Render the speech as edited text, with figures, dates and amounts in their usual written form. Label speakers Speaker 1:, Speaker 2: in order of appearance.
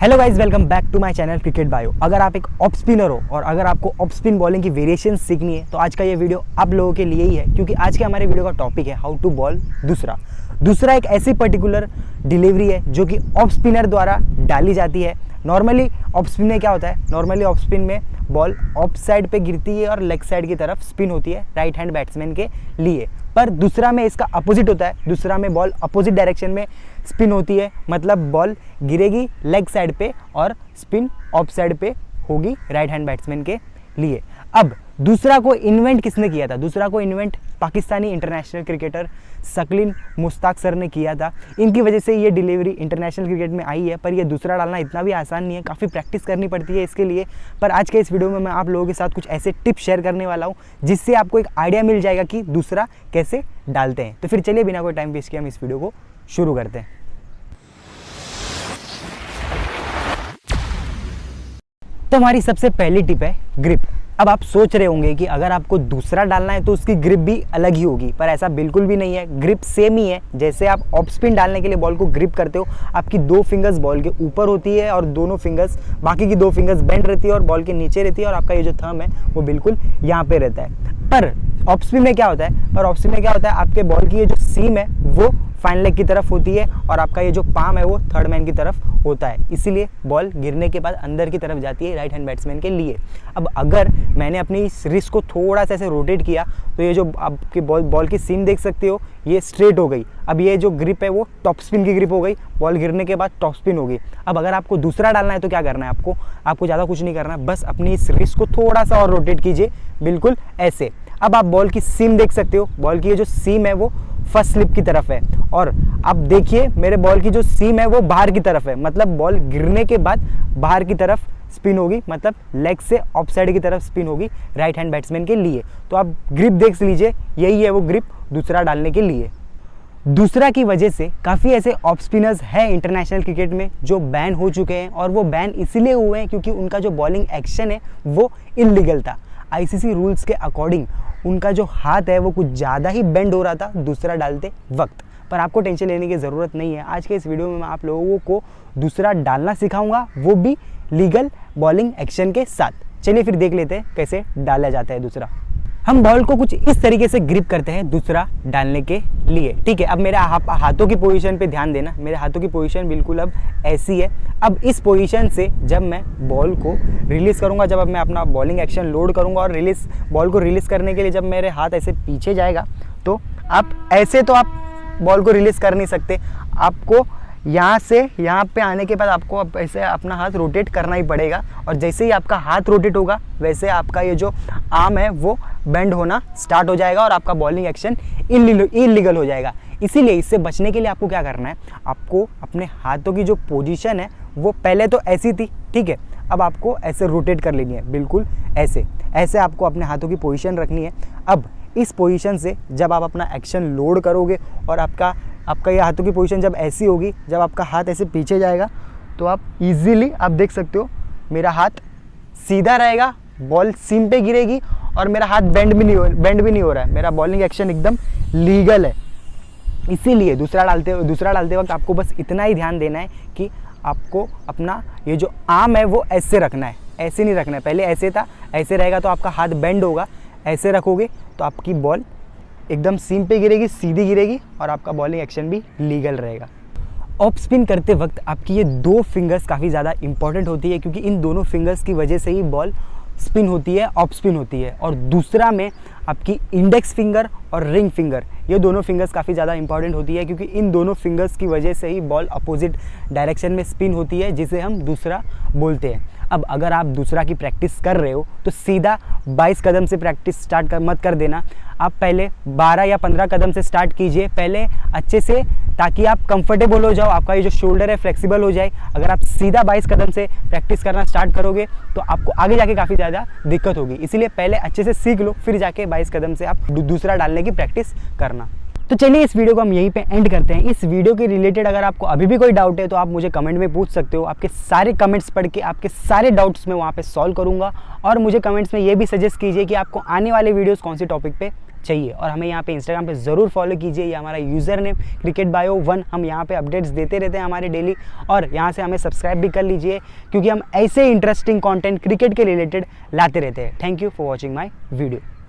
Speaker 1: Hello guys, welcome back to my channel cricket bio. अगर आप एक ऑफ स्पिनर हो और अगर आपको ऑफ स्पिन बॉलिंग की वेरिएशन सीखनी है तो आज का ये वीडियो आप लोगों के लिए ही है, क्योंकि आज के हमारे वीडियो का टॉपिक है हाउ टू बॉल दूसरा एक ऐसी पर्टिकुलर डिलीवरी है जो कि ऑफ स्पिनर द्वारा डाली जाती है। नॉर्मली ऑफ स्पिन में क्या होता है, नॉर्मली ऑफ स्पिन में बॉल ऑफ साइड पे गिरती है और लेग साइड की तरफ स्पिन होती है राइट हैंड बैट्समैन के लिए। पर दूसरा में इसका अपोजिट होता है, दूसरा में बॉल अपोजिट डायरेक्शन में स्पिन होती है, मतलब बॉल गिरेगी लेग साइड पे और स्पिन ऑफ साइड पे होगी राइट हैंड बैट्समैन के लिए। अब दूसरा को इन्वेंट किसने किया था? दूसरा को invent Pakistani international cricketer Shakeel Mushtaq sir ने किया था। इनकी वजह से ये डिलीवरी इंटरनेशनल क्रिकेट में आई है। पर ये दूसरा डालना इतना भी आसान नहीं है, काफ़ी प्रैक्टिस करनी पड़ती है इसके लिए। पर आज के इस वीडियो में मैं आप लोगों के साथ कुछ ऐसे टिप्स शेयर करने वाला हूँ जिससे आपको एक आइडिया मिल जाएगा कि दूसरा कैसे डालते हैं। तो फिर चलिए बिना कोई टाइम वेस्ट किए हम इस वीडियो को शुरू करते हैं। तो हमारी सबसे पहली टिप है ग्रिप। अब आप सोच रहे होंगे कि अगर आपको दूसरा डालना है तो उसकी ग्रिप भी अलग ही होगी, पर ऐसा बिल्कुल भी नहीं है। ग्रिप सेम ही है। जैसे आप ऑफ स्पिन डालने के लिए बॉल को ग्रिप करते हो, आपकी दो फिंगर्स बॉल के ऊपर होती है और दोनों फिंगर्स, बाकी की दो फिंगर्स बेंड रहती है और बॉल के नीचे रहती है और आपका ये जो थंब है वो बिल्कुल यहाँ पे रहता है। पर ऑफ स्पिन में क्या होता है, आपके बॉल की ये जो सीम है वो फाइन लेग की तरफ होती है और आपका ये जो पाम है वो थर्ड मैन की तरफ होता है। इसीलिए बॉल गिरने के बाद अंदर की तरफ जाती है राइट हैंड बैट्समैन के लिए। अब अगर मैंने अपनी इस रिस्ट को थोड़ा सा ऐसे रोटेट किया तो ये जो आपके बॉल की सीम देख सकते हो ये स्ट्रेट हो गई। अब ये जो ग्रिप है वो टॉप स्पिन की ग्रिप हो गई, बॉल गिरने के बाद टॉप स्पिन होगी। अब अगर आपको दूसरा डालना है तो क्या करना है, आपको ज़्यादा कुछ नहीं करना है, बस अपनी इस रिस्ट को थोड़ा सा और रोटेट कीजिए, बिल्कुल ऐसे। अब आप बॉल की सीम देख सकते हो, बॉल की ये जो सीम है वो फर्स्ट स्लिप की तरफ है और अब देखिए मेरे बॉल की जो सीम है वो बाहर की तरफ है, मतलब बॉल गिरने के बाद बाहर की तरफ स्पिन होगी, मतलब लेग से ऑफ साइड की तरफ स्पिन होगी राइट हैंड बैट्समैन के लिए। तो आप ग्रिप देख लीजिए, यही है वो ग्रिप दूसरा डालने के लिए। दूसरा की वजह से काफ़ी ऐसे ऑफ स्पिनर्स हैं इंटरनेशनल क्रिकेट में जो बैन हो चुके हैं, और वो बैन इसीलिए हुए हैं क्योंकि उनका जो बॉलिंग एक्शन है वो इलीगल था। आईसीसी रूल्स के अकॉर्डिंग उनका जो हाथ है वो कुछ ज़्यादा ही बेंड हो रहा था दूसरा डालते वक्त। पर आपको टेंशन लेने की ज़रूरत नहीं है। आज के इस वीडियो में मैं आप लोगों को दूसरा डालना सिखाऊंगा, वो भी लीगल बॉलिंग एक्शन के साथ। चलिए फिर देख लेते हैं कैसे डाला जाता है दूसरा। हम बॉल को कुछ इस तरीके से ग्रिप करते हैं दूसरा डालने के लिए, ठीक है। अब मेरे हाथों की पोजीशन पे ध्यान देना, मेरे हाथों की पोजीशन बिल्कुल अब ऐसी है। अब इस पोजीशन से जब मैं बॉल को रिलीज़ करूंगा, जब अब मैं अपना बॉलिंग एक्शन लोड करूंगा और बॉल को रिलीज़ करने के लिए जब मेरे हाथ ऐसे पीछे जाएगा तो आप ऐसे तो आप बॉल को रिलीज़ कर नहीं सकते। आपको यहाँ से यहाँ पे आने के बाद आपको अब ऐसे अपना हाथ रोटेट करना ही पड़ेगा, और जैसे ही आपका हाथ रोटेट होगा वैसे आपका ये जो आर्म है वो बेंड होना स्टार्ट हो जाएगा और आपका बॉलिंग एक्शन इलीगल हो जाएगा। इसीलिए इससे बचने के लिए आपको क्या करना है, आपको अपने हाथों की जो पोजीशन है वो पहले तो ऐसी थी, ठीक है, अब आपको ऐसे रोटेट कर लेनी है, बिल्कुल ऐसे आपको अपने हाथों की पोजीशन रखनी है। अब इस पोजीशन से जब आप अपना एक्शन लोड करोगे और आपका ये हाथों की पोजीशन जब ऐसी होगी, जब आपका हाथ ऐसे पीछे जाएगा तो आप इजीली आप देख सकते हो मेरा हाथ सीधा रहेगा, बॉल सीम पे गिरेगी और मेरा हाथ बेंड भी नहीं हो रहा है, मेरा बॉलिंग एक्शन एकदम लीगल है। इसीलिए दूसरा डालते वक्त आपको बस इतना ही ध्यान देना है कि आपको अपना ये जो आर्म है वो ऐसे रखना है, ऐसे नहीं रखना है। पहले ऐसे था, ऐसे रहेगा तो आपका हाथ बेंड होगा, ऐसे रखोगे तो आपकी बॉल एकदम सीम पे गिरेगी, सीधी गिरेगी और आपका बॉलिंग एक्शन भी लीगल रहेगा। ऑफ स्पिन करते वक्त आपकी ये दो फिंगर्स काफ़ी ज़्यादा इंपॉर्टेंट होती है, क्योंकि इन दोनों फिंगर्स की वजह से ही बॉल स्पिन होती है, ऑफ स्पिन होती है। और दूसरा में आपकी इंडेक्स फिंगर और रिंग फिंगर, ये दोनों फिंगर्स काफ़ी ज़्यादा इंपॉर्टेंट होती है, क्योंकि इन दोनों फिंगर्स की वजह से ही बॉल अपोजिट डायरेक्शन में स्पिन होती है, जिसे हम दूसरा बोलते हैं। अब अगर आप दूसरा की प्रैक्टिस कर रहे हो तो सीधा 22 कदम से प्रैक्टिस मत कर देना। आप पहले 12 या 15 कदम से स्टार्ट कीजिए पहले अच्छे से, ताकि आप कंफर्टेबल हो जाओ, आपका ये जो शोल्डर है फ्लेक्सिबल हो जाए। अगर आप सीधा 22 कदम से प्रैक्टिस करना स्टार्ट करोगे तो आपको आगे जाके काफ़ी ज़्यादा दिक्कत होगी। इसीलिए पहले अच्छे से सीख लो, फिर जाके 22 कदम से आप दूसरा डालने की प्रैक्टिस करना। तो चलिए इस वीडियो को हम यहीं पे एंड करते हैं। इस वीडियो के रिलेटेड अगर आपको अभी भी कोई डाउट है तो आप मुझे कमेंट में पूछ सकते हो। आपके सारे कमेंट्स पढ़ के आपके सारे डाउट्स मैं वहाँ पे सॉल्व करूँगा, और मुझे कमेंट्स में ये भी सजेस्ट कीजिए कि आपको आने वाले वीडियोस कौन सी टॉपिक पे चाहिए। और हमें यहाँ पे इंस्टाग्राम पे ज़रूर फॉलो कीजिए, ये हमारा यूज़र नेम cricketbio1, हम यहाँ पे अपडेट्स देते रहते हैं हमारे डेली, और यहाँ से हमें सब्सक्राइब भी कर लीजिए क्योंकि हम ऐसे इंटरेस्टिंग कंटेंट क्रिकेट के रिलेटेड लाते रहते हैं। Thank you for watching my video.